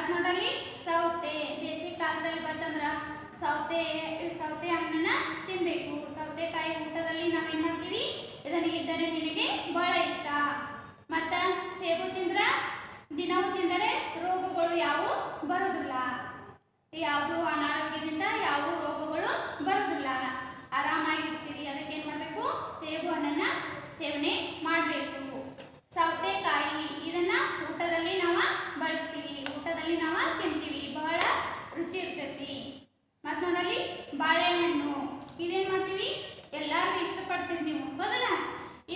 ಮತ್ತು ನೋಡಲ್ಲಿ ಸೌತೆ ಬೇಸಿಗೆ ಕಾಲದಲ್ಲಿ ಬಂತಂದ್ರೆ ಸೌತೆ ಹಣ್ಣನ್ನ ತಿನ್ನಬೇಕು. ಸೌತೆಕಾಯಿ ಊಟದಲ್ಲಿ ನಾವೇನು ಮಾಡ್ತೀವಿ, ಇದ್ದರೆ ನಿನಗೆ ಬಹಳ ಇಷ್ಟ. ಮತ್ತು ಸೇಬು ತಿಂದ್ರೆ ದಿನವೂ ತಿಂದರೆ ರೋಗಗಳು ಯಾವುವು ಬರೋದಿಲ್ಲ, ಯಾವುದು ಅನಾರೋಗ್ಯದಿಂದ ಯಾವ ರೋಗಗಳು ಬರೋದಿಲ್ಲ, ಆರಾಮಾಗಿರ್ತೀರಿ. ಅದಕ್ಕೆ ಏನು ಮಾಡಬೇಕು, ಸೇಬು ಹಣ್ಣನ್ನು ಸೇವನೆ ಮಾಡಬೇಕು. ಸೌತೆಕಾಯಿ ಇದನ್ನ ಊಟದಲ್ಲಿ ನಾವು ಬಳಸ್ತೀವಿ, ಊಟದಲ್ಲಿ ನಾವು ತಿಂತೀವಿ, ಬಹಳ ರುಚಿ ಇರ್ತೈತಿ. ಮತ್ತು ನೋಡಲ್ಲಿ ಬಾಳೆಹಣ್ಣು ಇದೇನು ಮಾಡ್ತೀವಿ, ಎಲ್ಲರೂ ಇಷ್ಟಪಡ್ತೀರಿ ನೀವು, ಹೌದಲ್ಲ?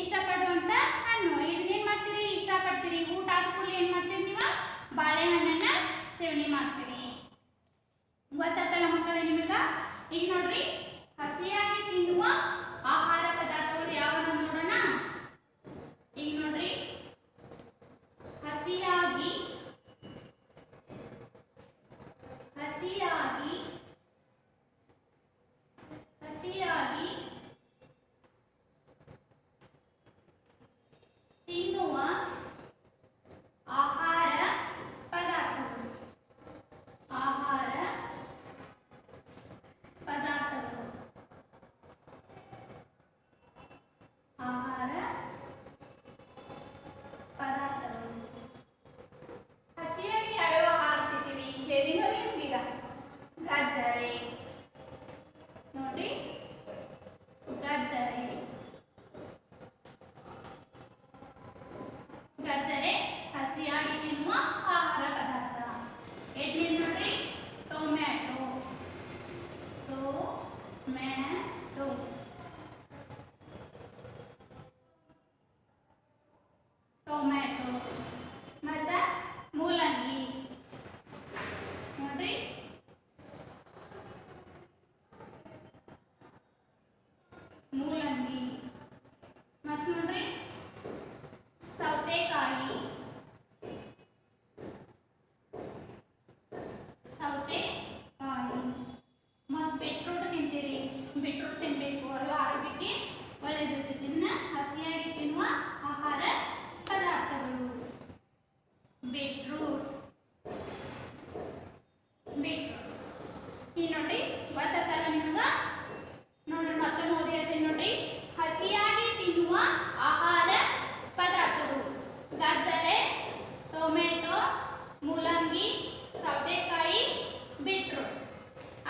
ಇಷ್ಟಪಡುವಂಥ ಹಣ್ಣು. ಇದನ್ನೇನು ಮಾಡ್ತೀರಿ, ಇಷ್ಟಪಡ್ತೀರಿ. ಊಟ ಆದ ಕೂಡಲೇ ಏನು ಮಾಡ್ತೀರಿ ನೀವು, ಬಾಳೆಹಣ್ಣನ್ನ ಸೇವನೆ ಮಾಡ್ತೀರಿ. ಗೊತ್ತಾತಲ್ಲ ಮಕ್ಕಳೇ ನಿಮಗೆ? ಈಗ ನೋಡ್ರಿ, ಹಸಿಯಾಗಿ ತಿನ್ನುವ ಆಹಾರ ಪದಾರ್ಥಗಳು ಯಾವನ್ನ ನೋಡೋಣ. ಈಗ ನೋಡ್ರಿ, ಹಸಿಯಾಗಿ ತಿನ್ನುವ ಆಹಾರ ಪದಾರ್ಥಗಳು. ಹಸಿಯಾಗಿ ಯಾವ್ಯಾವ ಆಹಾರ ತಿಂತೀವಿ ಹೇಳಿನೋರಿ ಈಗ. ಗಜ್ಜರಿ ನೋಡ್ರಿ, ಗಜ್ಜರಿ ಹಸಿಯಾಗಿ ತಿನ್ನುವ ಆಹಾರ ಪದಾರ್ಥ. ಎಡ್ಲಿ ನೋಡ್ರಿ, ಟೊಮ್ಯಾಟೊ ಮತ್ತು ಮೂಲಂಗಿ ನೋಡ್ರಿ, ಮತ್ತು ನೋಡ್ರಿ ಸೌತೆಕಾಯಿ ಮತ್ತು ಬೀಟ್ರೂಟ್ ತಿಂತೀರಿ. ಬೀಟ್ರೂಟ್ ತಿನ್ನಬೇಕು, ಅದು ಆರೋಗ್ಯಕ್ಕೆ ಒಳ್ಳೆಯದಿರ್ತೈತಿ. ಇದನ್ನ ಹಸಿಯಾಗಿ ತಿನ್ನುವ ಆಹಾರ ಪದಾರ್ಥಗಳು. ಬೀಟ್ರೂಟ್ ಈ ನೋಡ್ರಿ, ಗೊತ್ತಾಗಲ್ಲ ನಿಮ್ಗೆ? ನೋಡ್ರಿ ಮತ್ತೊಮ್ಮೆ ಓದಿ ಹೇಳ್ತೀನಿ ನೋಡ್ರಿ. ಹಸಿಯಾಗಿ ತಿನ್ನುವ ಆಹಾರ ಪದಾರ್ಥಗಳು: ಗಜ್ಜರಿ, ಟೊಮೆಟೊ, ಮೂಲಂಗಿ, ಸೌತೆಕಾಯಿ, ಬೀಟ್ರೂಟ್.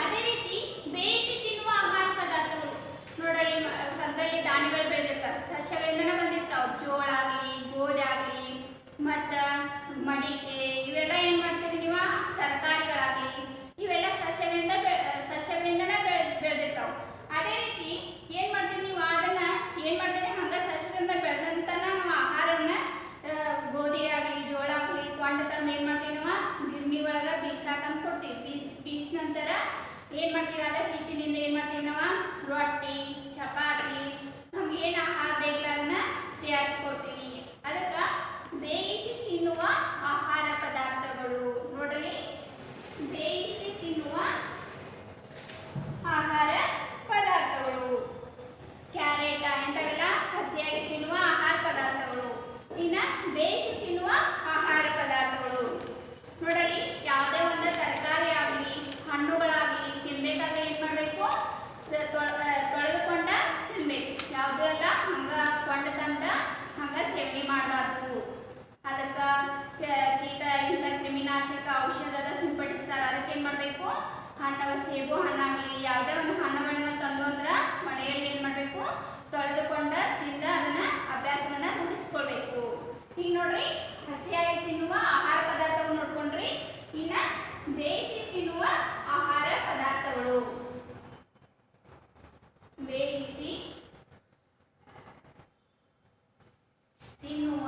ಅದೇ ರೀತಿ ಬೇಯಿಸಿ ತಿನ್ನುವ ಆಹಾರ ಪದಾರ್ಥಗಳು ನೋಡಲಿ, ಹೊಲದಲ್ಲಿ ಧಾನ್ಯಗಳು ಬೆಳೆದಿರ್ತಾರೆ, ಸಸ್ಯಗಳಿಂದನೇ ಬಂದಿರ್ತಾವೆ. ಜೋಳ ಆಗಲಿ, ಗೋಧಿ ಆಗಲಿ, ಮತ್ತು ಮಡಿಕೆ, ಇವೆಲ್ಲ ಏನು ಮಾಡ್ತೀರಿ ನೀವು, ತರಕಾರಿಗಳಾಗಲಿ, ಇವೆಲ್ಲ ಸಸ್ಯಗಳಿಂದನೇ ಬೆಳೆದಿರ್ತಾವೆ. ಅದೇ ರೀತಿ ಏನು ಮಾಡ್ತೀವಿ ನೀವು, ಅದನ್ನು ಏನು ಮಾಡ್ತೀವಿ, ಹಂಗೆ ಸಸ್ಯಗಳಿಂದ ಬೆಳೆದಂತ ನಾವು ಆಹಾರವನ್ನು ಗೋಧಿ ಆಗಲಿ, ಜೋಳ ಆಗಲಿ ಕೊಂಡು ತಂದು ಏನು ಮಾಡ್ತೀವಿ ನಾವು ಗಿರಣಿ ಒಳಗೆ ಬೀಸಾಕಂತ ಕೊಡ್ತೀವಿ. ಬೀಸ್ ನಂತರ ಏನು ಮಾಡ್ತೀವಿ, ಅದ ಹಿಟ್ಟಿನಿಂದ ಏನು ಮಾಡ್ತೀವಿ ನಾವು ರೊಟ್ಟಿ, ಚಪಾತಿ, ನಮ್ಗೆ ಏನು ಆಹಾರ ಬೇಕಲ್ಲ ಅದನ್ನ ತಯಾರಿಸ್ಕೊಡ್ತೀವಿ. ಅದಕ್ಕೆ ಬೇಯಿಸಿ ತಿನ್ನುವ ಆಹಾರ ಪದಾರ್ಥಗಳು. ನೋಡ್ರಿ, ಬೇಯಿಸಿ ತಿನ್ನುವ ಆಹಾರ ಪದಾರ್ಥಗಳು. ಕ್ಯಾರೆಟ್ ಇಂಥವೆಲ್ಲ ಹಸಿಯಾಗಿ ತಿನ್ನುವ ಆಹಾರ ಪದಾರ್ಥಗಳು. ಇನ್ನು ಬೇಯಿಸಿ ತಿನ್ನುವ ಆಹಾರ ಪದಾರ್ಥಗಳು ನೋಡಲಿ, ಯಾವುದೇ ಒಂದು ತರಕಾರಿ ಆಗಲಿ, ಹಣ್ಣುಗಳಾಗಲಿ ತಿನ್ಬೇಕಾದ್ರೆ ಏನು ಮಾಡಬೇಕು, ತೊಳೆದುಕೊಂಡ ತಿನ್ಬೇಕು. ಯಾವುದೂ ಎಲ್ಲ ಹಂಗೆ ಕೊಂಡು ತಂದ ಹಂಗೆ ಸೇವನೆ ಮಾಡಬಾರ್ದು. ಅದಕ್ಕೆ ಕೀಟ ಇಂಥ ಕ್ರಿಮಿನಾಶಕ ಔಷಧದ ಸಿಂಪಡಿಸ್ತಾರೆ. ಅದಕ್ಕೆ ಏನು ಮಾಡಬೇಕು, ಸೇಬು ಹಣ್ಣಾಗಲಿ ಯಾವುದೇ ಒಂದು ಹಣ್ಣುಗಳನ್ನ ತಂದು ಅಂದ್ರೆ ಮನೆಯಲ್ಲಿ ಏನು ಮಾಡಬೇಕು, ತೊಳೆದುಕೊಂಡ ತಿಂದ ಅದನ್ನು ಅಭ್ಯಾಸವನ್ನು ರೂಢಿಸ್ಕೊಳ್ಬೇಕು. ಈಗ ನೋಡ್ರಿ, ಹಸಿಯಾಗಿ ತಿನ್ನುವ ಆಹಾರ ಪದಾರ್ಥಗಳು ನೋಡ್ಕೊಂಡ್ರಿ. ಇನ್ನು ಬೇಯಿಸಿ ತಿನ್ನುವ ಆಹಾರ ಪದಾರ್ಥಗಳು. ಬೇಯಿಸಿ ತಿನ್ನುವ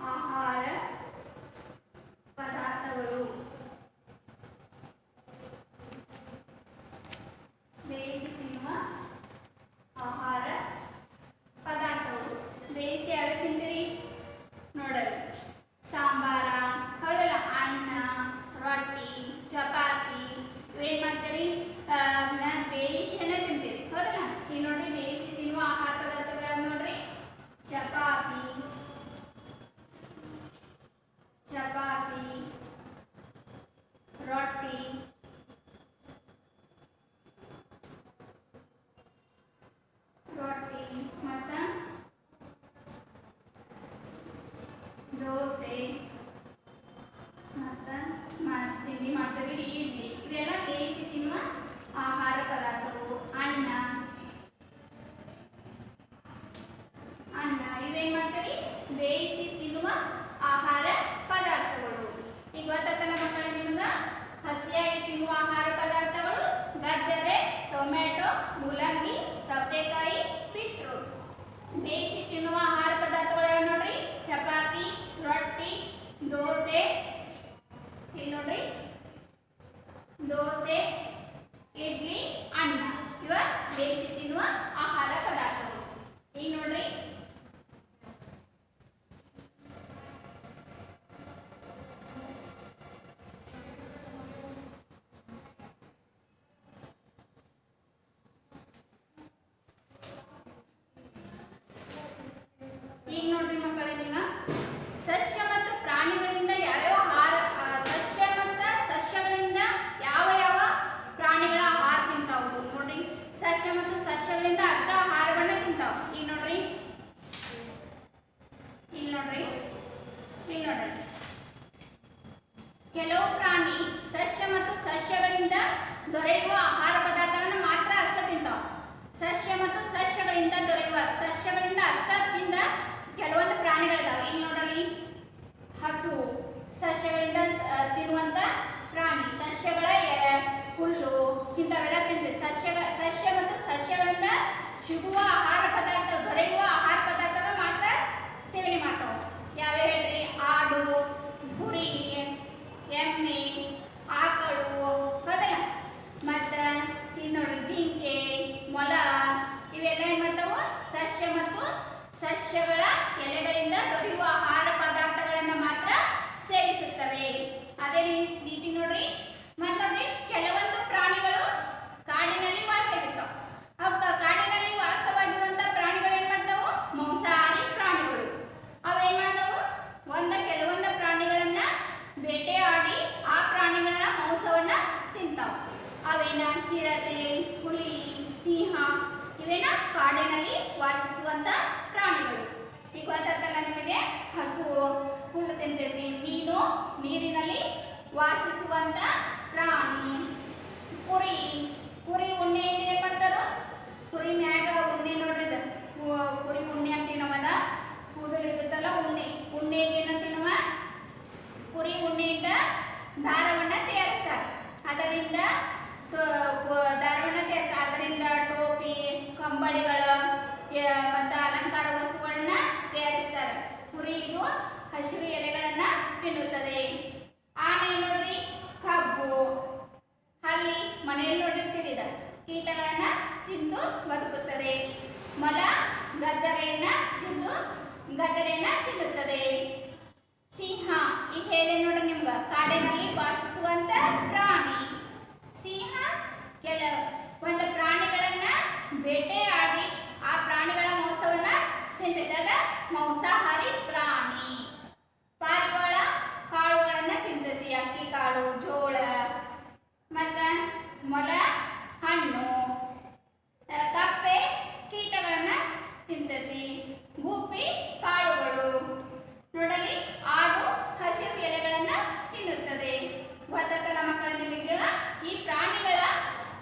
ಆಹಾರ ಪದಾರ್ಥಗಳು. ಬೇಯಿಸಿ ತಿನ್ನುವ ಆಹಾರ ಪದಾರ್ಥಗಳು. ಬೇಯಿಸಿ ಯಾರು ತಿಂತೀರಿ ನೋಡಲ್ಲ, ಸಾಂಬಾರ, ಹೌದಲ್ಲ, ಅನ್ನ, ರೊಟ್ಟಿ, ಚಪಾತಿ ಇವೇನು ಮಾಡ್ತೀರಿ, ಬೇಯಿಸಿನೇ ತಿಂತೀರಿ, ಹೌದಲ್ಲ? ಇಡ್ಲಿ, ಅನ್ನ ಇವ ಬೇಯಿಸಿ ತಿನ್ನುವ ಆಹಾರ ಪದಾರ್ಥಗಳು. ಈಗ ನೋಡ್ರಿ ಮಕ್ಕಳೇ, ನೀವು ಸಸ್ಯ ಮತ್ತು ಪ್ರಾಣಿಗಳಿಂದ ಯಾವ್ಯಾವ ಆಹಾರ, ಸಸ್ಯ ಮತ್ತು ಸಸ್ಯಗಳಿಂದ ಯಾವ ಯಾವ ಪ್ರಾಣಿಗಳ ಆಹಾರ ತಿಂತಾವು ನೋಡ್ರಿ. ಸಸ್ಯ ಮತ್ತು ಸಸ್ಯಗಳಿಂದ ಅಷ್ಟ ಆಹಾರವನ್ನ ತಿಂತಾವು. ಈಗ ನೋಡ್ರಿ ಕೆಲವು ಪ್ರಾಣಿ ಸಸ್ಯ ಮತ್ತು ಸಸ್ಯಗಳಿಂದ ದೊರೆಯುವ ಆಹಾರ ಪದಾರ್ಥಗಳನ್ನು ಮಾತ್ರ ಅಷ್ಟ ತಿಂತಾವ. ಸಸ್ಯ ಮತ್ತು ಸಸ್ಯಗಳಿಂದ ದೊರೆಯುವ ಸಸ್ಯಗಳಿಂದ ಅಷ್ಟ ತಿಂದ ಕೆಲವೊಂದು ಪ್ರಾಣಿಗಳಿದಾವೆ. ಈಗ ನೋಡ್ರಿ ಹಸು ಸಸ್ಯಗಳಿಂದ ತಿನ್ನುವಂತ ಪ್ರಾಣಿ, ಸಸ್ಯಗಳ ಎಲೆ, ಹುಲ್ಲು ಇಂಥವೆಲ್ಲ ತಿಂತದೆ. ಸಸ್ಯ ಮತ್ತು ಸಸ್ಯಗಳಿಂದ ಸಿಗುವ ಆಹಾರ ಪದಾರ್ಥ, ದೊರೆಯುವ ಆಹಾರ ಪದಾರ್ಥಗಳು ಮಾತ್ರ ಸೇವನೆ ಮಾಡ್ತಾವ. ಯಾವ್ಯಾವ ಹೇಳ್ರಿ? ಆಡು, ಕುರಿ, ಎಮ್ಮೆ, ಆಕಳು, ಹೌದಲ್ಲ. ಮತ್ತು ನೋಡ್ರಿ ಜಿಂಕೆ, ಮೊಲ ಇವೆಲ್ಲ ಏನ್ ಮಾಡ್ತಾವು? ಸಸ್ಯ ಮತ್ತು ಸಸ್ಯಗಳ ಎಲೆಗಳಿಂದ ದೊರೆಯುವ ಆಹಾರ ಪದಾರ್ಥಗಳನ್ನು ಮಾತ್ರ ಸೇವಿಸುತ್ತವೆ. ಅದೇ ರೀತಿ ನೋಡ್ರಿ ಮತ್ತೆ ಕೆಲವೊಂದು ಪ್ರಾಣಿಗಳು ಕಾಡಿನಲ್ಲಿ ವಾಸವಿರ್ತಾವ. ಕಾಡಿನಲ್ಲಿ ವಾಸವಾಗಿರುವಂತ ಪ್ರಾಣಿಗಳು ಏನ್ ಮಾಡ್ತಾವು? ಮಾಂಸಾಹಾರಿ ಪ್ರಾಣಿಗಳು. ಅವೇನ್ ಮಾಡ್ತಾವು? ಕೆಲವೊಂದು ಪ್ರಾಣಿಗಳನ್ನ ಬೇಟೆಯಾಡಿ ಆ ಪ್ರಾಣಿಗಳ ಮಾಂಸವನ್ನ ತಿಂತಾವ. ಅವೇನ ಚಿರತೆ, ಹುಲಿ, ಸಿಂಹ ಇವೇನ ಕಾಡಿನಲ್ಲಿ ವಾಸಿಸುವಂತ ಪ್ರಾಣಿಗಳು. ಈಗ ಗೊತ್ತಾಗ್ತಲ್ಲ ನಿಮಗೆ? ಹಸು ಹುಲ್ಲು ತಿಂತೈತಿ, ಮೀನು ನೀರಿನಲ್ಲಿ ವಾಸಿಸುವಂತ ಪ್ರಾಣಿ, ಕುರಿ ಉಣ್ಣೆಯಿಂದ ಏನ್ ಮಾಡ್ತಾರೋ? ಕುರಿ ಮ್ಯಾಗ ಉಣ್ಣೆ ನೋಡ್ರಿದ, ಕುರಿ ಉಣ್ಣೆ ಅಂತೀವಿ ನಾವಲ್ಲ, ಕೂದಲು ಇರುತ್ತಲ್ಲ ಉಣ್ಣೆಗೆ ಏನಂತೀವಿ ನಾವು? ಕುರಿ ಉಣ್ಣೆಯಿಂದ ದಾರವನ್ನ ತಯಾರಿಸ್ತಾರೆ. ಅದರಿಂದ ಅದರಿಂದ ಟೋಪಿ, ಕಂಬಳಿಗಳು ಮತ್ತು ಅಲಂಕಾರ ವಸ್ತುಗಳನ್ನ ತಯಾರಿಸ್ತಾರೆ. ಕುರಿ ಇದು ಹಸಿರು ಎಲೆಗಳನ್ನ ತಿನ್ನುತ್ತದೆ. ಆನೆ ನೋಡ್ರಿ ಕಬ್ಬು, ಹಲ್ಲಿ ಮನೆಯಲ್ಲಿ ನೋಡಿರ್ತೀರಿ, ಕೀಟಗಳನ್ನ ತಿಂದು ಬದುಕುತ್ತದೆ. ಮೊಲ ಗಜ್ಜರೆಯನ್ನ ತಿನ್ನುತ್ತದೆ. ಸಿಂಹ ಈಗ ಹೇಳಿ ನೋಡ್ರಿ ನಿಮ್ಗ, ಕಾಡಿನಲ್ಲಿ ವಾಸಿಸುವಂತ ಪ್ರಾಣಿ. ಸಿಂಹ ಒಂದು ಪ್ರಾಣಿಗಳನ್ನ ಬೇಟೆಯಾಡಿ ಆ ಪ್ರಾಣಿಗಳ ಮಾಂಸವನ್ನ ತಿಂತೈತೆ. ಅದ ಮಾಂಸಾಹಾರಿ ಪ್ರಾಣಿ. ಪಾರಿವಾಳ ಕಾಳುಗಳನ್ನ ತಿಂತೈತಿ, ಅಕ್ಕಿ ಕಾಳು, ಜೋಳ. ಮತ್ತ ಮೊಲ ಹಣ್ಣು, ಕಪ್ಪೆ ಕೀಟಗಳನ್ನ ತಿಂತೈತಿ, ಗುಬ್ಬಿ ಕಾಳುಗಳು. ನೋಡಲಿ ಆಡು ಹಸಿರು ಎಲೆಗಳನ್ನ ತಿನ್ನುತ್ತದೆ. ಗೊತ್ತಾಗ್ತಲ್ಲ ಮಕ್ಕಳ ನಿಮಗೆ? ಈ ಪ್ರಾಣಿಗಳ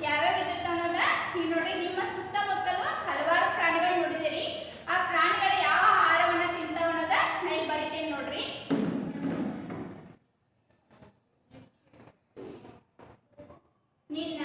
ಯಾವ್ಯಾವ ಇರುತ್ತೆ ಅನ್ನೋದ ಈಗ ನೋಡ್ರಿ. ನಿಮ್ಮ ಸುತ್ತಮುತ್ತಲು ಹಲವಾರು ಪ್ರಾಣಿಗಳು ನೋಡಿದಿರಿ. ಆ ಪ್ರಾಣಿಗಳ ಯಾವ ಆಹಾರವನ್ನ ತಿಂತಾವ ಅನ್ನೋದ ನಾ ಇಲ್ಲಿ ಬರಿತೇನೆ ನೋಡ್ರಿ. ನಿನ್ನ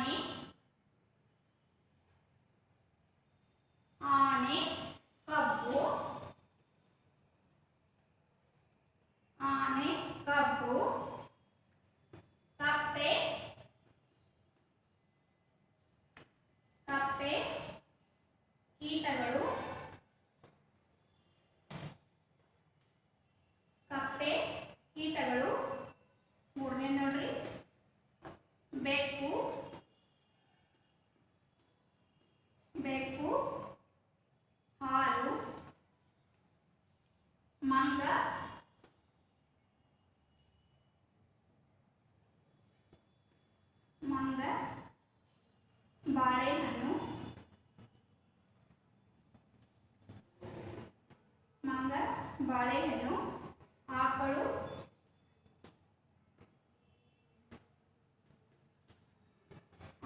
ಆನೆ ಆನೆ ಕಬ್ಬು ಆನೆ ಕಬ್ಬು ಕಪ್ಪೆ ಕಪ್ಪೆ ಕೀಟಗಳು ಕಪ್ಪೆ ಕೀಟಗಳು ಮೂರನೇ ನೋಡ್ರಿ ಬೆಕ್ಕು ಬೆಕ್ಕು ಹಾಲು ಮಂಗ ಮಂಗ ಬಾಳೆಹಣ್ಣು ಮಂಗ ಬಾಳೆಹಣ್ಣು ಆಕಳು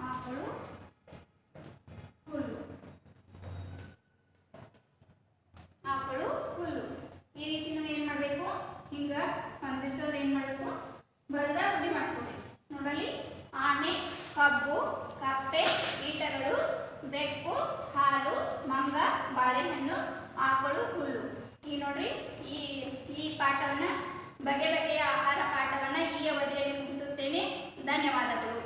ಆಕಳು ಹುಲ್ಲು ಆಕಳು ಹುಲ್ಲು ಈ ರೀತಿ ನಾವು ಏನು ಮಾಡಬೇಕು ಹಿಂಗೆ ಹೊಂದಿಸೋದು ಏನು ಮಾಡಬೇಕು ಬರದ ರೂಢಿ ಮಾಡ್ಕೊಬೇಕು ನೋಡಲಿ ಆನೆ ಕಬ್ಬು ಕಪ್ಪೆ ಕೀಟಗಳು ಬೆಕ್ಕು ಹಾಲು ಮಂಗ ಬಾಳೆಹಣ್ಣು ಆಕಳು ಹುಲ್ಲು ಈ ನೋಡ್ರಿ ಈ ಪಾಠವನ್ನು ಬಗೆ ಬಗೆಯ ಆಹಾರ ಪಾಠವನ್ನು ಈ ಅವಧಿಯಲ್ಲಿ ಮುಗಿಸುತ್ತೇನೆ ಧನ್ಯವಾದಗಳು